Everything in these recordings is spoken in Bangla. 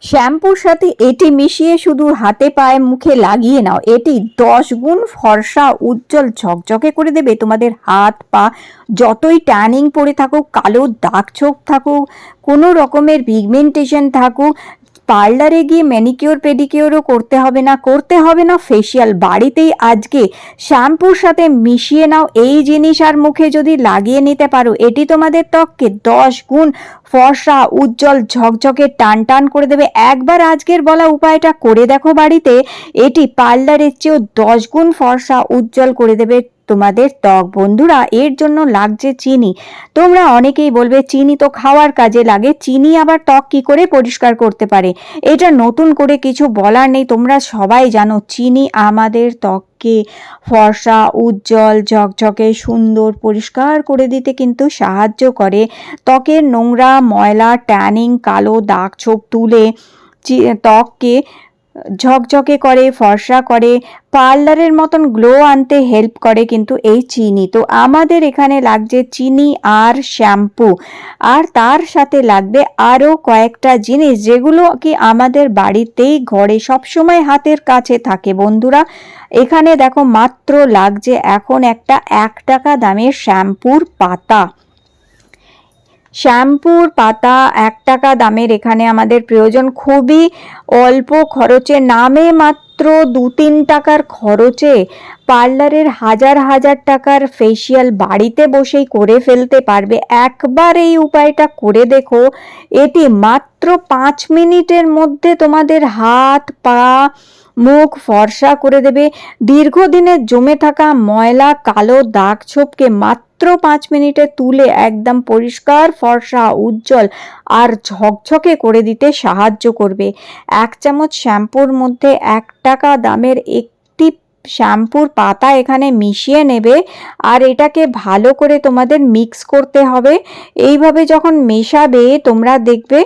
শ্যাম্পুর সাথে এটি মিশিয়ে শুধু হাতে পায়ে মুখে লাগিয়ে নাও, এটি 10 গুণ ফর্সা উজ্জ্বল ঝকঝকে করে দেবে তোমাদের হাত পা। যতই ট্যানিং পড়ে থাকুক, কালো দাগ ছোপ থাকুক, কোনো রকমের পিগমেন্টেশন থাকুক, পার্লারে গিয়ে ম্যানিকিওর পেডিকিওরও করতে হবে না ফেসিয়াল, বাড়িতেই আজকে শ্যাম্পুর সাথে মিশিয়ে নাও এই জিনিস আর মুখে যদি লাগিয়ে নিতে পারো, এটি তোমাদের ত্বককে 10 গুণ ফর্সা উজ্জ্বল ঝকঝকে টান টান করে দেবে। একবার আজকের বলা উপায়টা করে দেখো বাড়িতে, এটি পার্লারের চেয়েও 10 গুণ ফর্সা উজ্জ্বল করে দেবে তোমাদের ত্বক। বন্ধুরা, এর জন্য লাগছে চিনি। তোমরা অনেকেই বলবে চিনি তো খাওয়ার কাজে লাগে, চিনি আবার ত্বক কি করে পরিষ্কার করতে পারে? এটা নতুন করে কিছু বলার নেই, তোমরা সবাই জানো চিনি আমাদের ত্বককে ফর্সা উজ্জ্বল ঝকঝকে সুন্দর পরিষ্কার করে দিতে কিন্তু সাহায্য করে। ত্বকের নোংরা ময়লা ট্যানিং কালো দাগ ছোপ তুলে ত্বককে ঝকঝকে করে, ফর্সা করে, পার্লারের মতন গ্লো আনতে হেল্প করে কিন্তু এই চিনি। তো আমাদের এখানে লাগছে চিনি আর শ্যাম্পু, আর তার সাথে লাগবে আরও কয়েকটা জিনিস যেগুলো কি আমাদের বাড়িতেই ঘরে সবসময় হাতের কাছে থাকে। বন্ধুরা, এখানে দেখো মাত্র লাগছে এখন একটা 1 টাকা দামের শ্যাম্পুর পাতা। শ্যাম্পুর পাতা 1 টাকা দামের এখানে আমাদের প্রয়োজন। খুবই অল্প খরচে, নামে মাত্র 2-3 টাকার খরচে পার্লারের হাজার হাজার টাকার ফেসিয়াল বাড়িতে বসেই করে ফেলতে পারবে। একবার এই উপায়টা করে দেখো, এটি মাত্র 5 মিনিটের মধ্যে তোমাদের হাত পা মুখ ফর্সা করে দেবে। দীর্ঘদিনের জমে থাকা ময়লা কালো দাগ ছোপকে মাত্র 5 মিনিটে তুলে একদম পরিষ্কার ফর্সা উজ্জ্বল আর ঝকঝকে করে দিতে সাহায্য করবে। 1 চামচ শ্যাম্পুর মধ্যে 1 টাকা দামের একটি শ্যাম্পুর পাতা এখানে মিশিয়ে নেবে, আর এটাকে ভালো করে তোমাদের মিক্স করতে হবে। এইভাবে যখন মেশাবে তোমরা দেখবে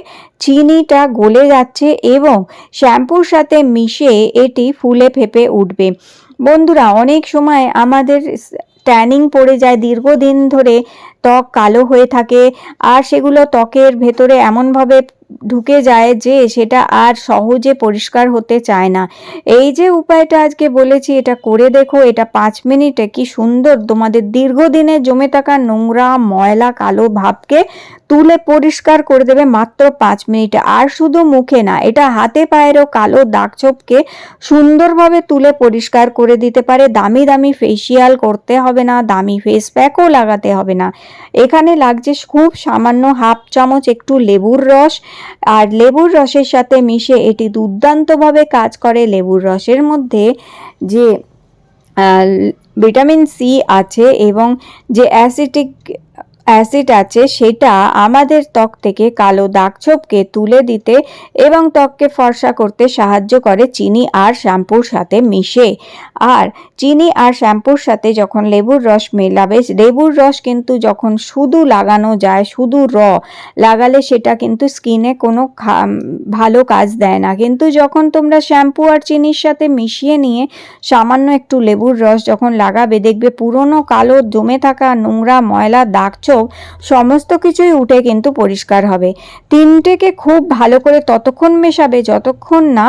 চিনিটা গলে যাচ্ছে এবং শ্যাম্পুর সাথে মিশে এটি ফুলে ফেপে উঠবে। বন্ধুরা, অনেক সময় আমাদের ট্যানিং পড়ে যায়, দীর্ঘদিন ধরে ত্বক কালো হয়ে থাকে, আর সেগুলো ত্বকের ভেতরে এমনভাবে ঢুকে যায় যে সেটা আর সহজে পরিষ্কার হতে চায় না। এই যে উপায়টা আজকে বলেছি, এটা করে দেখো, এটা 5 মিনিটে কি সুন্দর তোমাদের দীর্ঘদিনে জমে থাকা নোংরা ময়লা কালো ভাবকে তুলে পরিষ্কার করে দেবে মাত্র 5 মিনিটে। আর শুধু মুখে না, এটা হাতে পায়েরও কালো দাগ ছোপকে সুন্দরভাবে তুলে পরিষ্কার করে দিতে পারে। দামি দামি ফেসিয়াল করতে হবে না, দামি ফেস প্যাকও লাগাতে হবে না। এখানে লাগছে খুব সামান্য 1/2 চামচ একটু লেবুর রস, আর লেবুর রসের সাথে মিশে এটি দুর্দান্তভাবে কাজ করে। লেবুর রসের মধ্যে যে ভিটামিন সি আছে এবং যে অ্যাসিড আছে সেটা আমাদের ত্বক থেকে কালো দাগ ছোপকে তুলে দিতে এবং ত্বককে ফর্সা করতে সাহায্য করে চিনি আর শ্যাম্পুর সাথে মিশে। আর চিনি আর শ্যাম্পুর সাথে যখন লেবুর রস মেলাবে, লেবুর রস কিন্তু যখন শুধু লাগানো যায়, শুধু লাগালে সেটা কিন্তু স্কিনে কোনো ভালো কাজ দেয় না। কিন্তু যখন তোমরা শ্যাম্পু আর চিনির সাথে মিশিয়ে নিয়ে সামান্য একটু লেবুর রস যখন লাগাবে, দেখবে পুরনো কালো জমে থাকা নোংরা ময়লা দাগ ছোপ সমস্ত কিছুই উঠে কিন্তু পরিষ্কার হবে। তিনটেকে খুব ভালো করে ততক্ষণ মেশাবে যতক্ষণ না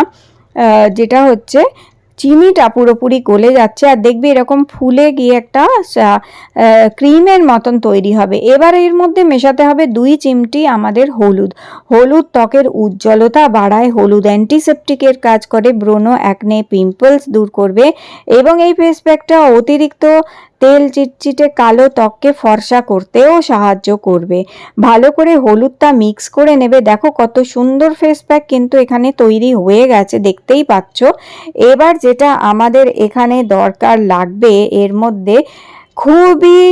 যেটা হচ্ছে চিনিটা পুরোপুরি গলে যাচ্ছে, আর দেখবে এরকম ফুলে গিয়ে একটা ক্রিমের মতন তৈরি হবে। এবার এর মধ্যে মেশাতে হবে 2 চিমটি আমাদের হলুদ। হলুদ ত্বকের উজ্জ্বলতা বাড়ায়, হলুদ অ্যান্টিসেপটিকের কাজ করে, ব্রণ অ্যাকনে পিম্পলস দূর করবে এবং এই ফেস প্যাকটা অতিরিক্ত তেল চিটচিটে কালো ত্বককে ফর্সা করতেও সাহায্য করবে। ভালো করে হলুদটা মিক্স করে নেবে। দেখো কত সুন্দর ফেস প্যাক কিন্তু এখানে তৈরি হয়ে গেছে, দেখতেই পাচ্ছ। এবার যেটা আমাদের এখানে দরকার লাগবে এর মধ্যে খুবই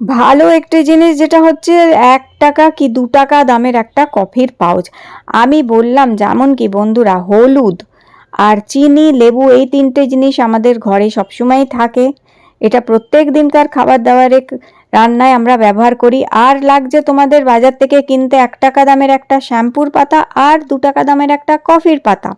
ভালো একটি জিনিস, যেটা হচ্ছে 1 টাকা কি 2 টাকা দামের একটা কফির পাউচ। আমি বললাম যেমন কি বন্ধুরা, হলুদ আর চিনি লেবু এই 3টে জিনিস আমাদের ঘরে সবসময় থাকে, এটা প্রত্যেক দিনকার খাবার দাবারে রান্নায় আমরা ব্যবহার করি। আর লাগছে তোমাদের বাজার থেকে কিনতে 1 টাকা দামের একটা শ্যাম্পুর পাতা আর 2 টাকা দামের একটা কফির পাতা,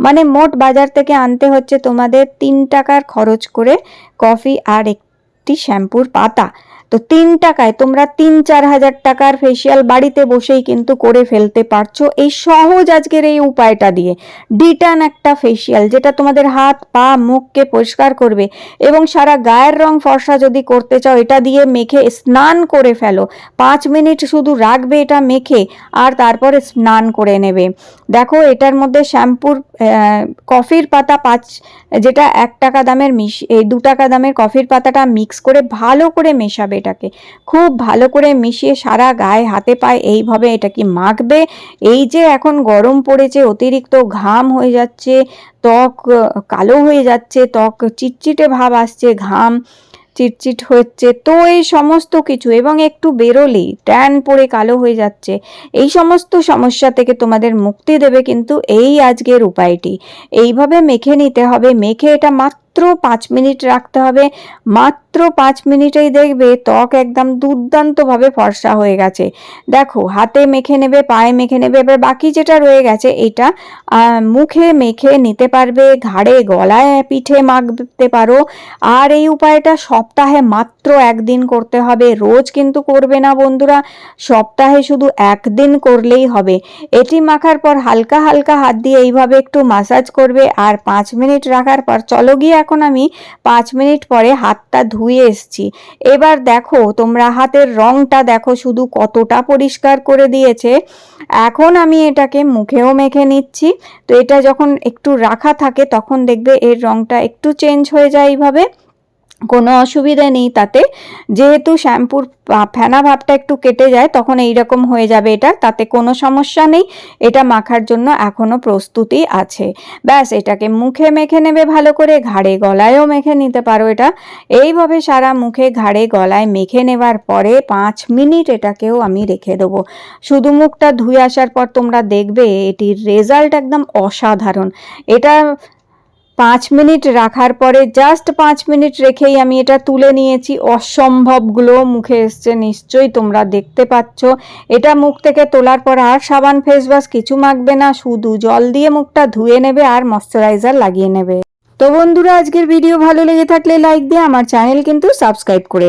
মানে মোট বাজার থেকে আনতে হচ্ছে তোমাদের 3 টাকার খরচ করে কফি আর একটি শ্যাম্পুর পাতা। তো 3 টাকায় তোমরা 3-4 হাজার টাকার ফেসিয়াল বাড়িতে বসেই কিন্তু করে ফেলতে পারছো এই সহজ আজকের এই উপায়টা দিয়ে। ডিটান একটা ফেসিয়াল যেটা তোমাদের হাত পা মুখকে পরিষ্কার করবে এবং সারা গায়ের রং ফর্সা যদি করতে চাও এটা দিয়ে মেখে স্নান করে ফেলো। 5 মিনিট শুধু রাখবে এটা মেখে আর তারপরে স্নান করে নেবে। দেখো এটার মধ্যে শ্যাম্পুর কফির পাতা যেটা 1 টাকা দামের এই 2 টাকা দামের কফির পাতাটা মিক্স করে ভালো করে মেশাবে, এটাকে খুব ভালো করে মিশিয়ে সারা গায়ে হাতে পায়ে এইভাবে এটাকে মাখবে। এই যে এখন গরম পড়েছে, অতিরিক্ত ঘাম হয়ে যাচ্ছে, ত্বক কালো হয়ে যাচ্ছে, ত্বক চিটচিটে ভাব আসছে, ঘাম চিটচিট হচ্ছে, তো এই সমস্ত কিছু এবং একটু বেরোলেই ট্যান পড়ে কালো হয়ে যাচ্ছে, এই সমস্ত সমস্যা থেকে তোমাদের মুক্তি দেবে কিন্তু এই আজকের উপায়টি। এইভাবে মেখে নিতে হবে, মেখে এটা মাত্র 5 মিনিট রাখতে হবে। মাত্র 5 মিনিটেই দেখবে ত্বক একদম দুর্দান্তভাবে ফর্সা হয়ে গেছে। দেখো হাতে মেখে নেবে, পায়ে মেখে নেবে, এবার বাকি যেটা রয়ে গেছে এটা মুখে মেখে নিতে পারবে, ঘাড়ে গলায় পিঠে মাখতে পারো। আর এই উপায়টা সপ্তাহে মাত্র 1 দিন করতে হবে, রোজ কিন্তু করবে না বন্ধুরা, সপ্তাহে শুধু 1 দিন করলেই হবে। এটি মাখার পর হালকা হালকা হাত দিয়ে এইভাবে একটু মাসাজ করবে আর 5 মিনিট রাখার পর চলো গিয়ে এখন আমি 5 মিনিট পরে হাতটা ধুয়ে এসছি। এবার দেখো তোমরা হাতের রংটা দেখো শুধু কতটা পরিষ্কার করে দিয়েছে। এখন আমি এটাকে মুখেও মেখে নিচ্ছি। তো এটা যখন একটু রাখা থাকে তখন দেখবে এর রংটা একটু চেঞ্জ হয়ে যায় এইভাবে, কোনো অসুবিধা নেই তাতে, যেহেতু শ্যাম্পুর ফেনা ভাবটা একটু কেটে যায় তখন এইরকম হয়ে যাবে এটা, তাতে কোনো সমস্যা নেই, এটা মাখার জন্য এখনো প্রস্তুতি আছে। ব্যাস এটাকে মুখে মেখে নেবে ভালো করে, ঘাড়ে গলায়ও মেখে নিতে পারো এটা। এইভাবে সারা মুখে ঘাড়ে গলায় মেখে নেবার পরে 5 মিনিট এটাকেও আমি রেখে দেবো। শুধু মুখটা ধুয়ে আসার পর তোমরা দেখবে এটির রেজাল্ট একদম অসাধারণ। এটা 5 মিনিট রাখার পরে জাস্ট 5 মিনিট রেখেই আমি এটা তুলে নিয়েছি, অসম্ভব গ্লো মুখে এসছে, নিশ্চয়ই তোমরা দেখতে পাচ্ছ। এটা মুখ থেকে তোলার পর আর সাবান ফেস ওয়াশ কিছু মাখবে না, শুধু জল দিয়ে মুখটা ধুয়ে নেবে আর ময়শ্চারাইজার লাগিয়ে নেবে। তো বন্ধুরা আজকের ভিডিও ভালো লেগে থাকলে লাইক দিয়ে আমার চ্যানেল কিন্তু সাবস্ক্রাইব করে